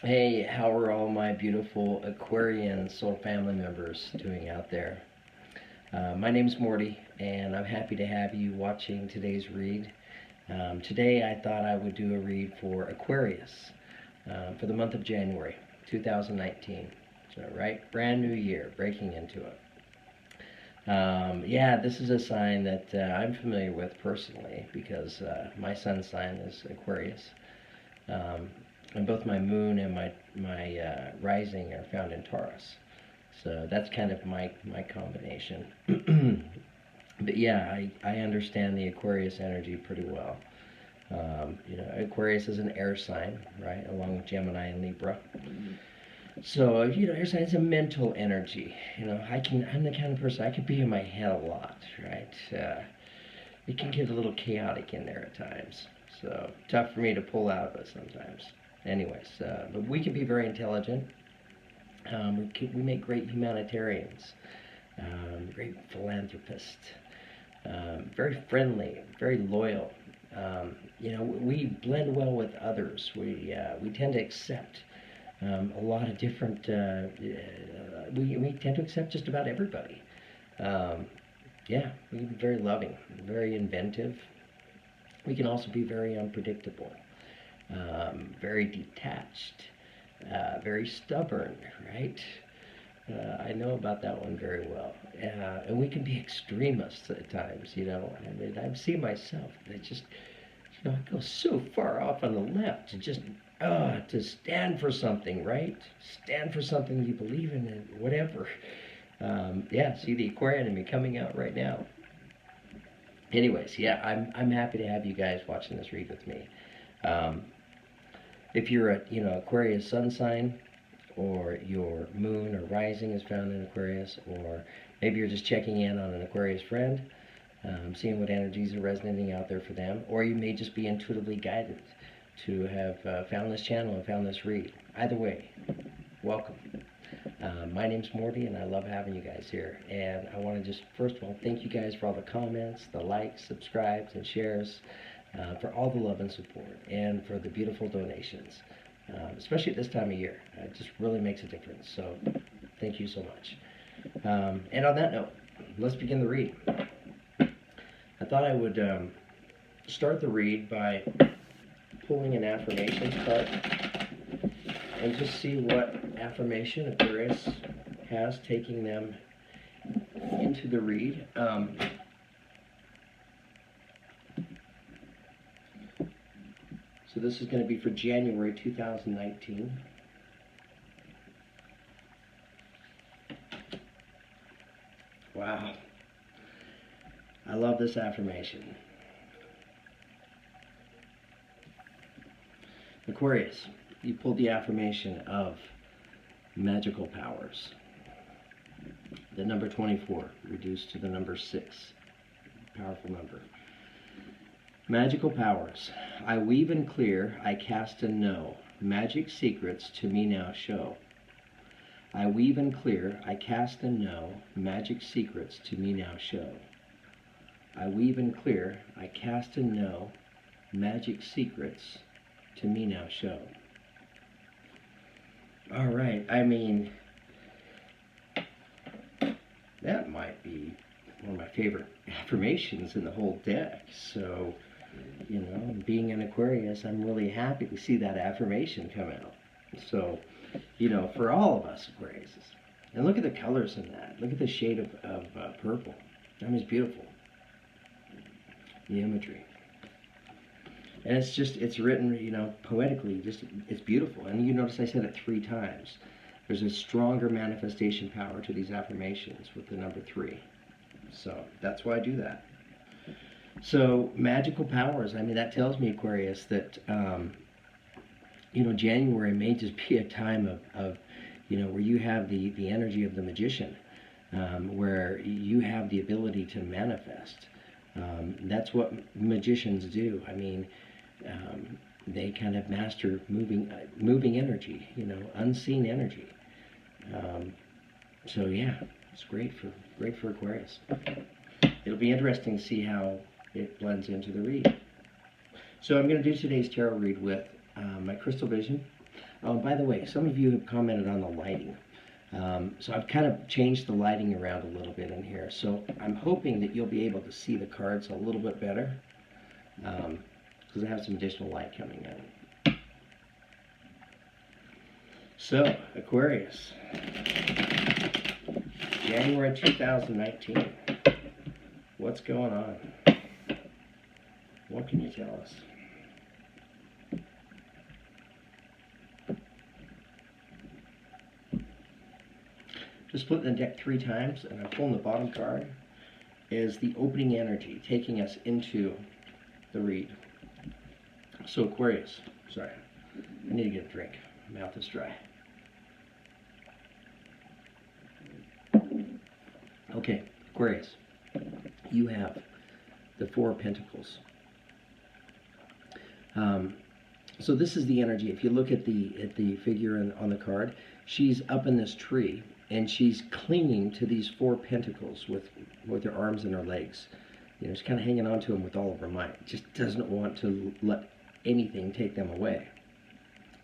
Hey, how are all my beautiful Aquarian soul family members doing out there? My name's Morty, and I'm happy to have you watching today's read. Today, I thought I would do a read for Aquarius for the month of January 2019. So, right, brand new year, breaking into it. Yeah, this is a sign that I'm familiar with personally because my sun's sign is Aquarius. Um, and both my moon and my rising are found in Taurus. So that's kind of my combination. But yeah, I understand the Aquarius energy pretty well. Aquarius is an air sign, right, along with Gemini and Libra. So air sign is a mental energy. I'm the kind of person I could be in my head a lot, right? It can get a little chaotic in there at times. So tough for me to pull out of it sometimes. Anyways, but we can be very intelligent. We make great humanitarians, great philanthropists, very friendly, very loyal. We blend well with others. We tend to accept a lot of different. We tend to accept just about everybody. Um, yeah, we can be very loving, very inventive. We can also be very unpredictable, very detached, very stubborn, right? I know about that one very well. And we can be extremists at times, I mean, I've seen myself. I go so far off on the left to stand for something, right? Stand for something you believe in and whatever. Yeah, see the Aquarian in me coming out right now. Anyways, yeah, I'm happy to have you guys watching this read with me. Um, if you're a Aquarius sun sign, or your moon or rising is found in Aquarius, or maybe you're just checking in on an Aquarius friend, seeing what energies are resonating out there for them, or you may just be intuitively guided to have found this channel and found this read. Either way, welcome. My name's Morty, and I love having you guys here. And I want to just, first of all, thank you guys for all the comments, the likes, subscribes, and shares, for all the love and support, and for the beautiful donations, especially at this time of year. It just really makes a difference. So thank you so much. And on that note, let's begin the read. I thought I would start the read by pulling an affirmations card and just see what affirmation Aquarius has, taking them into the read. So this is going to be for January 2019. Wow. I love this affirmation. Aquarius, you pulled the affirmation of magical powers. The number 24, reduced to the number 6. Powerful number. Magical powers. I weave and clear, I cast and know. Magic secrets to me now show. I weave and clear, I cast and know. Magic secrets to me now show. I weave and clear, I cast and know. Magic secrets to me now show. All right, I mean, that might be one of my favorite affirmations in the whole deck. So, being an Aquarius, I'm really happy to see that affirmation come out. So, for all of us Aquariuses. And look at the colors in that. Look at the shade of purple. I mean, it's beautiful. The imagery. And it's written, poetically, it's beautiful. And you notice I said it 3 times. There's a stronger manifestation power to these affirmations with the number 3. So that's why I do that. So magical powers, I mean, that tells me, Aquarius, that, January may just be a time of where you have the energy of the magician, where you have the ability to manifest. That's what magicians do. I mean, they kind of master moving energy, unseen energy. So yeah, it's great for Aquarius. It'll be interesting to see how it blends into the read. So I'm going to do today's tarot read with my crystal vision. Oh, by the way, some of you have commented on the lighting. So I've kind of changed the lighting around a little bit in here. So I'm hoping that you'll be able to see the cards a little bit better, because I have some additional light coming in. So, Aquarius, January 2019. What's going on? What can you tell us? Just splitting the deck 3 times, and I'm pulling the bottom card is the opening energy, taking us into the read. So Aquarius, sorry, I need to get a drink. My mouth is dry. Okay, Aquarius, you have the 4 of Pentacles. So this is the energy. If you look at the figure on the card, she's up in this tree, and she's clinging to these 4 pentacles with her arms and her legs. You know, she's kind of hanging on to them with all of her might. Just doesn't want to let anything take them away.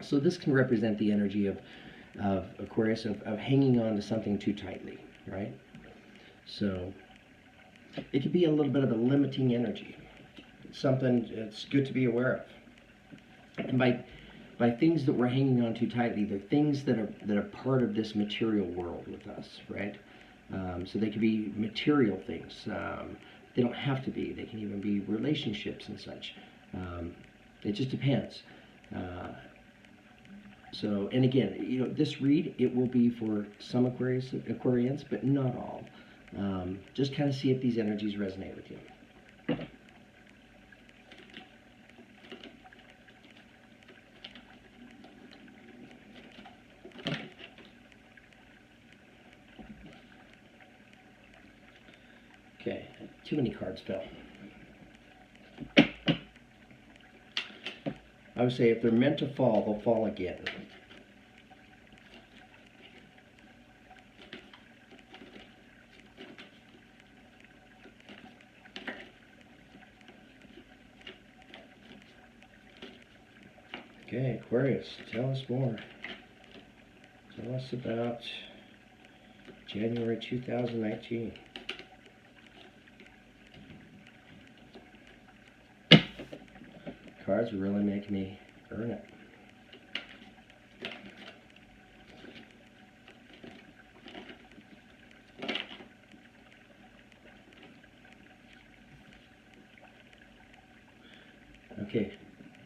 So this can represent the energy of Aquarius, of hanging on to something too tightly, right? So it could be a little bit of a limiting energy. Something it's good to be aware of. And by things that we're hanging on too tightly, they're things that are part of this material world with us, right? So they could be material things. They don't have to be. They can even be relationships and such. It just depends. So, and again, you know, this read, it will be for some Aquarians, but not all. Just kind of see if these energies resonate with you. Okay, too many cards fell. I would say if they're meant to fall, they'll fall again. Okay, Aquarius, tell us more. Tell us about January 2019. Cards really make me earn it. Okay,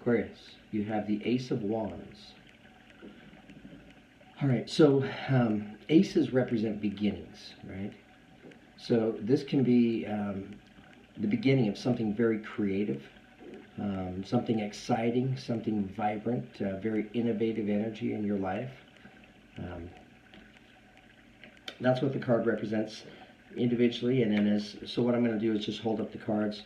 Aquarius, you have the Ace of Wands. All right, so aces represent beginnings, right? So this can be the beginning of something very creative. Something exciting, something vibrant, very innovative energy in your life. That's what the card represents individually, and then so what I'm going to do is just hold up the cards,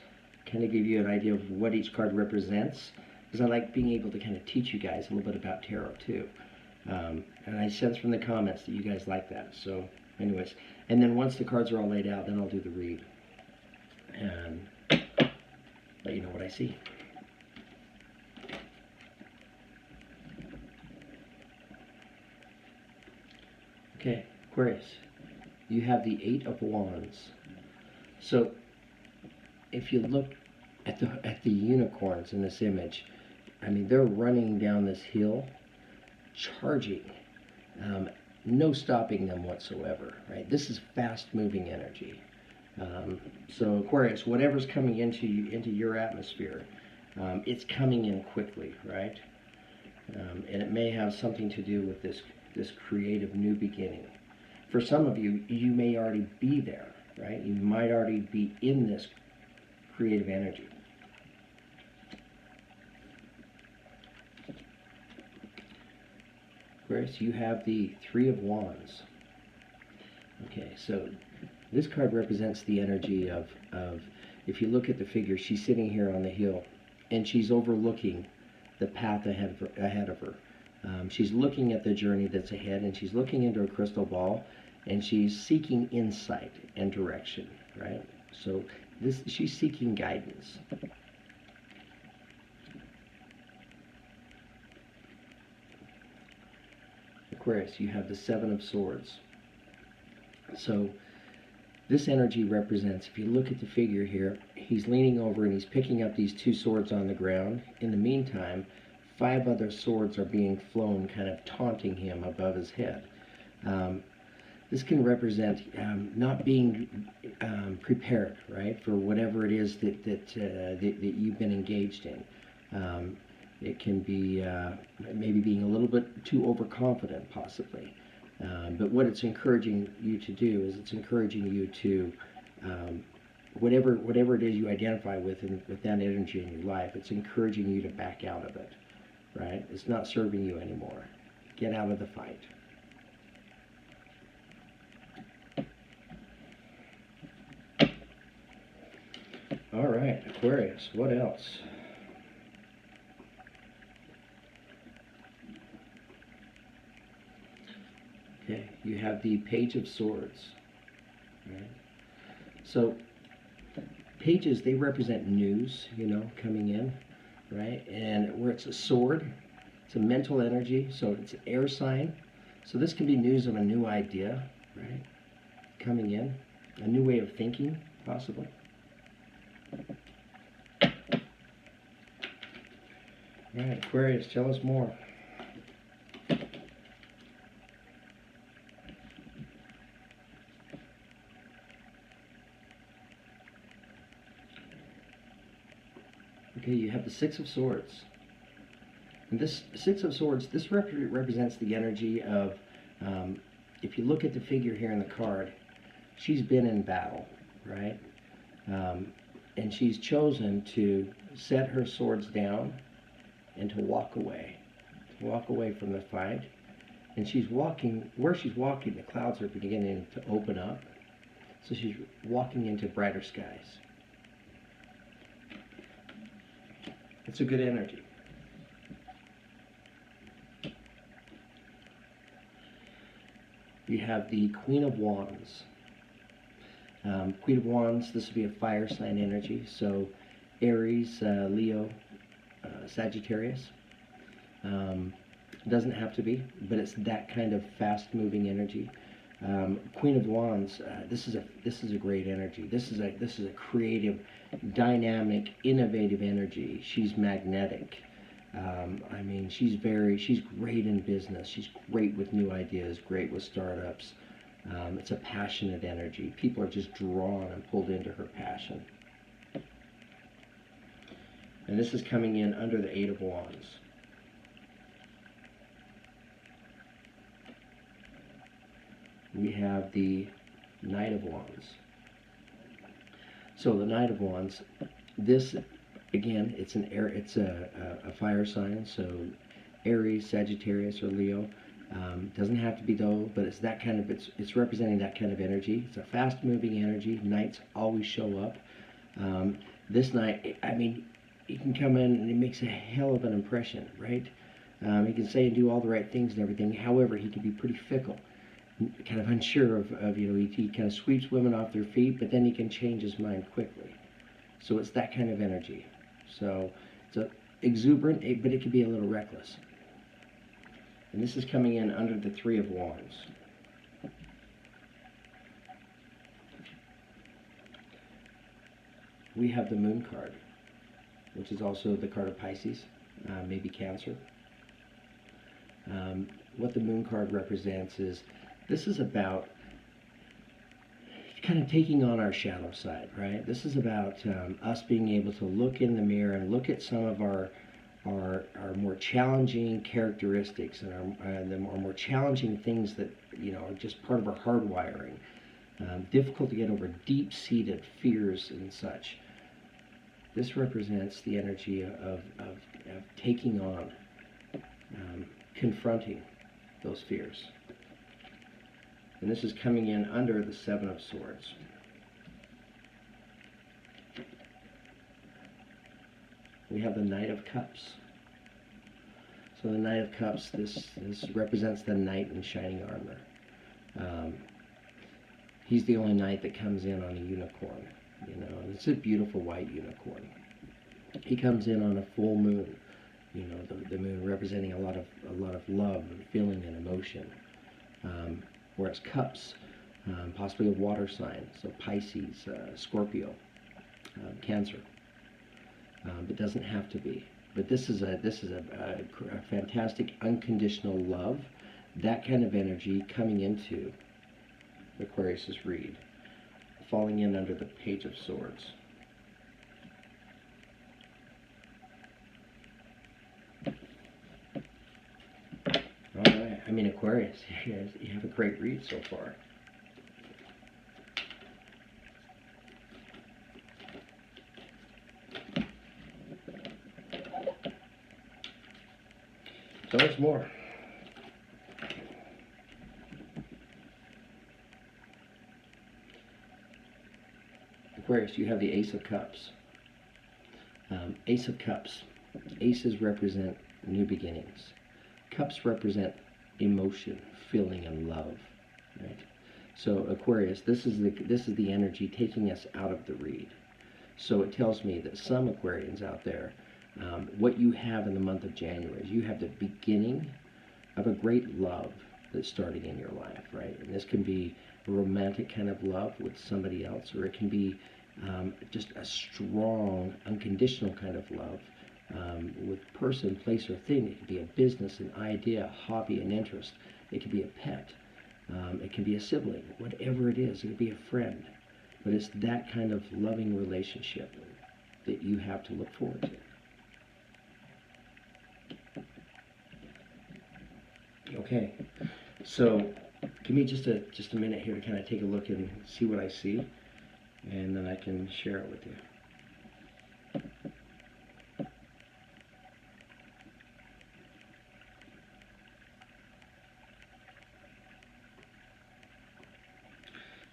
kind of give you an idea of what each card represents, because I like being able to kind of teach you guys a little bit about tarot too. And I sense from the comments that you guys like that. So anyways, and then once the cards are all laid out, then I'll do the read and let you know what I see. Okay, Aquarius, you have the 8 of Wands. So if you look at the unicorns in this image, I mean, they're running down this hill, charging, no stopping them whatsoever, right? This is fast-moving energy. So Aquarius, whatever's coming into your atmosphere, it's coming in quickly, right? And it may have something to do with this creative new beginning. For some of you, you may already be there, right? You might already be in this creative energy. Aquarius, you have the 3 of Wands. Okay, so this card represents the energy of if you look at the figure, she's sitting here on the hill, and she's overlooking the path ahead of her. She's looking at the journey that's ahead, and she's looking into a crystal ball, and she's seeking insight and direction, right? So she's seeking guidance. Aquarius, you have the Seven of Swords. So this energy represents, if you look at the figure here, he's leaning over and he's picking up these two swords on the ground. In the meantime, 5 other swords are being flown, kind of taunting him above his head. This can represent not being prepared, right, for whatever it is that you've been engaged in. It can be maybe being a little bit too overconfident, possibly. But what it's encouraging you to do is it's encouraging you to, whatever it is you identify with that energy in your life, it's encouraging you to back out of it, right? It's not serving you anymore. Get out of the fight. All right, Aquarius, what else? Okay, you have the Page of Swords. Right? So, pages, they represent news, coming in, right? And where it's a sword, it's a mental energy, so it's an air sign. So this can be news of a new idea, right? Coming in, a new way of thinking, possibly. All right, Aquarius, tell us more. Okay, you have the Six of Swords. And this Six of Swords, this represents the energy of, if you look at the figure here in the card, she's been in battle, right? And she's chosen to set her swords down and to walk away from the fight. And she's walking, where she's walking, the clouds are beginning to open up. So she's walking into brighter skies. It's a good energy. You have the Queen of Wands. Queen of Wands, this would be a fire sign energy. So Aries, Leo, Sagittarius. Doesn't have to be, but it's that kind of fast-moving energy. Queen of Wands, this is a great energy. This is a creative, dynamic, innovative energy. She's magnetic. I mean, she's great in business. She's great with new ideas, great with startups. It's a passionate energy. People are just drawn and pulled into her passion. And this is coming in under the Eight of Wands. We have the Knight of Wands. So the Knight of Wands, this again, it's a fire sign. So Aries, Sagittarius, or Leo. Doesn't have to be though, but it's that kind of, it's representing that kind of energy. It's a fast-moving energy. Knights always show up. This knight, I mean, he can come in and he makes a hell of an impression, right? He can say and do all the right things and everything. However, he can be pretty fickle, kind of unsure of he kind of sweeps women off their feet, but then he can change his mind quickly. So it's that kind of energy. So it's exuberant, but it can be a little reckless. And this is coming in under the Three of Wands. We have the Moon card, which is also the card of Pisces, maybe Cancer. What the Moon card represents is, this is about kind of taking on our shadow side, right? This is about us being able to look in the mirror and look at some of our more challenging characteristics and the more challenging things that are just part of our hardwiring. Difficult to get over, deep-seated fears and such. This represents the energy of taking on, confronting those fears. And this is coming in under the Seven of Swords. We have the Knight of Cups. So the Knight of Cups, this represents the knight in shining armor. He's the only knight that comes in on a unicorn, and it's a beautiful white unicorn. He comes in on a full moon, You know, the moon representing a lot of love and feeling and emotion. Whereas cups, possibly a water sign, so Pisces, Scorpio, Cancer. It doesn't have to be. But this is a fantastic unconditional love, that kind of energy coming into Aquarius's read, falling in under the Page of Swords. All right, I mean Aquarius, you have a great read so far. So there's more. Aquarius, you have the Ace of Cups. Ace of Cups. Aces represent new beginnings. Cups represent emotion, feeling, and love. Right? So Aquarius, this is the energy taking us out of the read. So it tells me that some Aquarians out there, what you have in the month of January is you have the beginning of a great love that's starting in your life, right? And this can be a romantic kind of love with somebody else, or it can be just a strong, unconditional kind of love with person, place, or thing. It could be a business, an idea, a hobby, an interest. It could be a pet. It can be a sibling. Whatever it is, it could be a friend. But it's that kind of loving relationship that you have to look forward to. Okay, so give me just a minute here to kind of take a look and see what I see, and then I can share it with you.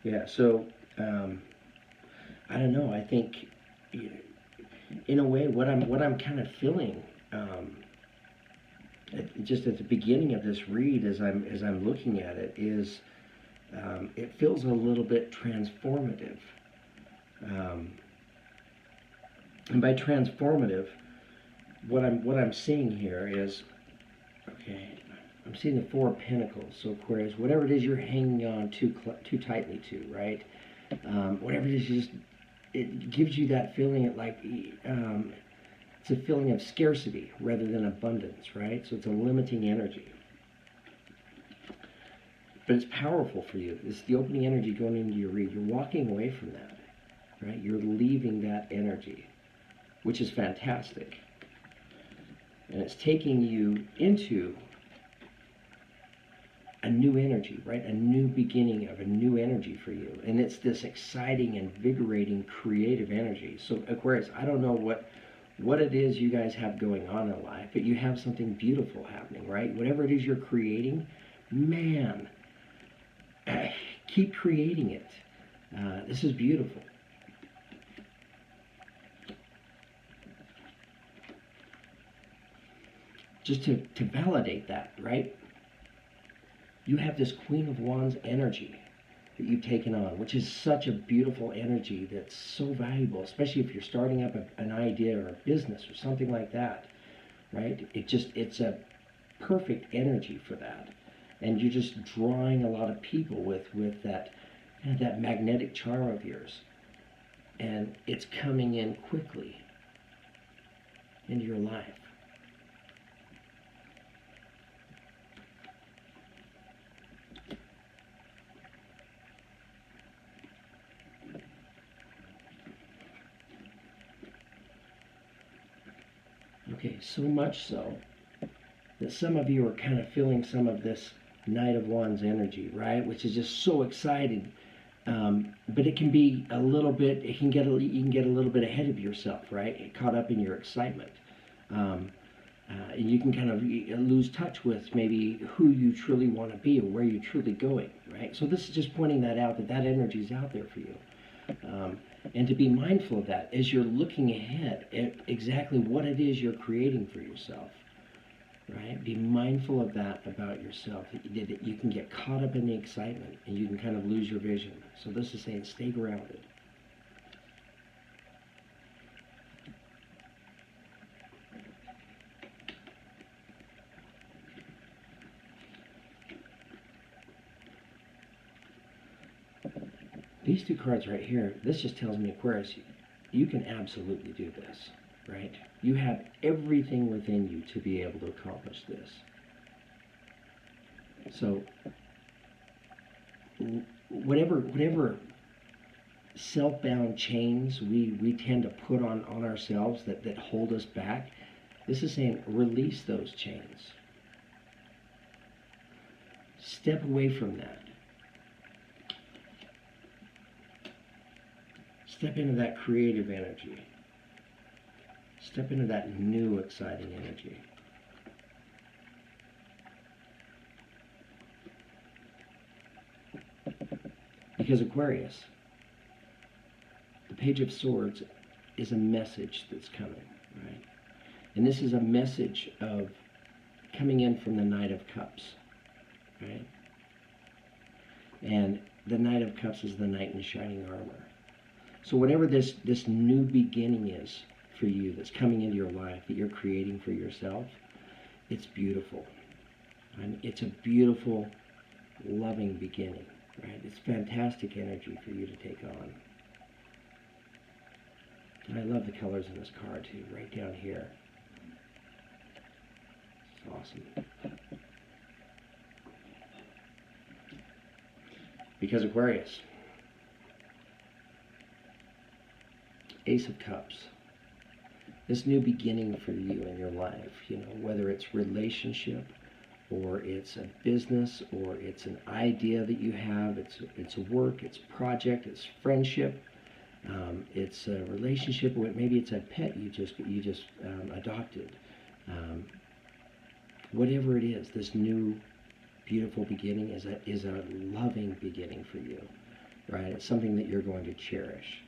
Yeah, so I don't know. I think, in a way, what I'm kind of feeling, just at the beginning of this read, as I'm looking at it, is it feels a little bit transformative. And by transformative, what I'm seeing here is, okay, I'm seeing the Four of Pentacles. So Aquarius, whatever it is you're hanging on too tightly to, right? Whatever it is, it gives you that feeling like it's a feeling of scarcity rather than abundance, right? So it's a limiting energy. But it's powerful for you. It's the opening energy going into your read. You're walking away from that, right? You're leaving that energy, which is fantastic. And it's taking you into a new energy, right? A new beginning of a new energy for you. And it's this exciting, invigorating, creative energy. So Aquarius, I don't know what it is you guys have going on in life, but you have something beautiful happening, right? Whatever it is you're creating, man, keep creating it. This is beautiful. Just to validate that, right? You have this Queen of Wands energy that you've taken on, which is such a beautiful energy that's so valuable, especially if you're starting up an idea or a business or something like that, right? It's a perfect energy for that. And you're just drawing a lot of people with that, that magnetic charm of yours. And it's coming in quickly into your life. Okay, so much so that some of you are kind of feeling some of this Knight of Wands energy, right? Which is just so excited. But it can be a little bit, you can get a little bit ahead of yourself, right? Caught up in your excitement. You can kind of lose touch with maybe who you truly want to be or where you're truly going, right? So this is just pointing that out, that energy is out there for you. And to be mindful of that as you're looking ahead at exactly what it is you're creating for yourself, right? Be mindful of that about yourself, that you can get caught up in the excitement and you can kind of lose your vision. So this is saying stay grounded. these two cards right here, this just tells me, Aquarius, you can absolutely do this, right? You have everything within you to be able to accomplish this. So whatever self-bound chains we tend to put on ourselves that hold us back, this is saying release those chains. Step away from that. Step into that creative energy. Step into that new, exciting energy. Because Aquarius, the Page of Swords is a message that's coming, right? And this is a message of coming in from the Knight of Cups, right? And the Knight of Cups is the knight in shining armor. So whatever this new beginning is for you that's coming into your life, that you're creating for yourself, it's beautiful. And it's a beautiful, loving beginning, right? It's fantastic energy for you to take on. And I love the colors in this card too, right down here. It's awesome. Because Aquarius, Ace of Cups, this new beginning for you in your life, you know, whether it's relationship or it's a business or it's an idea that you have, it's a work, it's a project, it's friendship, it's a relationship, or maybe it's a pet you just adopted. Whatever it is, this new beautiful beginning is a loving beginning for you, right? It's something that you're going to cherish.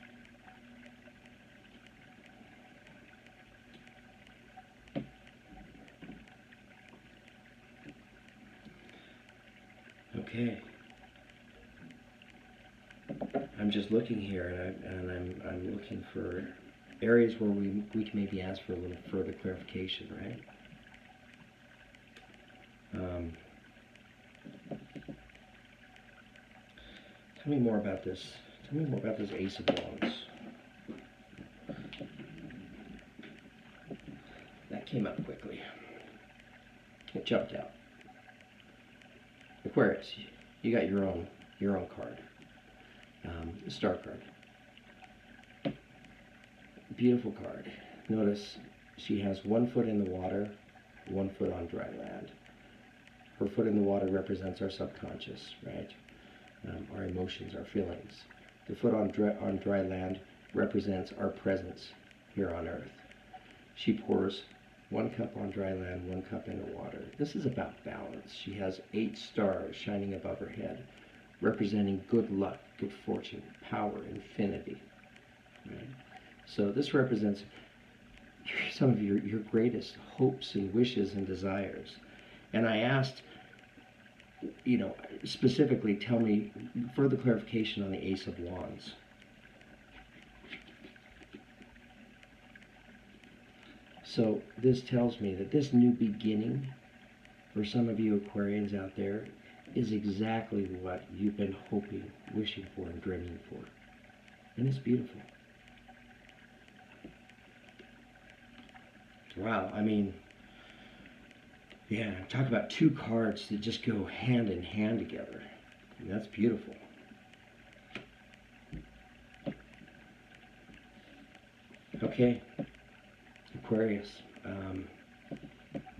Okay. I'm just looking here, and I'm looking for areas where we can maybe ask for a little further clarification, right? Tell me more about this. Tell me more about this Ace of Wands. That came up quickly. It jumped out. Aquarius, you got your own card, star card. Beautiful card. Notice she has 1 foot in the water, 1 foot on dry land. Her foot in the water represents our subconscious, right? Our emotions, our feelings. The foot on dry land represents our presence here on earth. She pours 1 cup on dry land, 1 cup in the water. This is about balance. She has 8 stars shining above her head, representing good luck, good fortune, power, infinity. Right? So this represents some of your greatest hopes and wishes and desires. And I asked, you know, specifically, tell me further clarification on the Ace of Wands. So this tells me that this new beginning for some of you Aquarians out there is exactly what you've been hoping, wishing for, and dreaming for. And it's beautiful. Wow, I mean, yeah, talk about 2 cards that just go hand in hand together. And that's beautiful. Okay, Aquarius.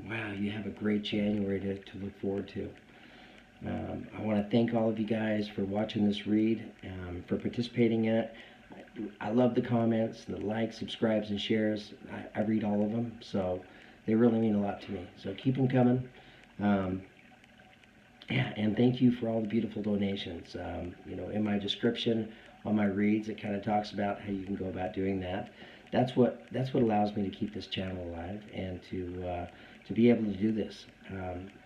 Wow, you have a great January to look forward to. I want to thank all of you guys for watching this read, for participating in it. I love the comments, the likes, subscribes, and shares. I read all of them, so they really mean a lot to me. So keep them coming. Yeah, and thank you for all the beautiful donations. You know, in my description on my reads, it kind of talks about how you can go about doing that. That's what allows me to keep this channel alive and to be able to do this.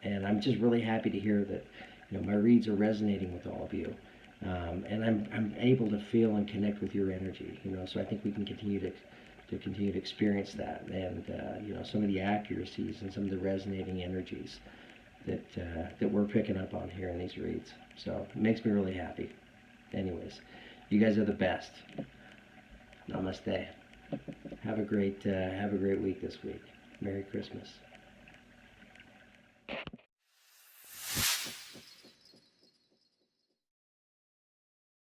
And I'm just really happy to hear that, you know, my reads are resonating with all of you. And I'm able to feel and connect with your energy, you know, so I think we can continue to experience that, and you know, some of the accuracies and some of the resonating energies that we're picking up on here in these reads. So it makes me really happy. Anyways, You guys are the best. Namaste. Have a great week this week. Merry Christmas.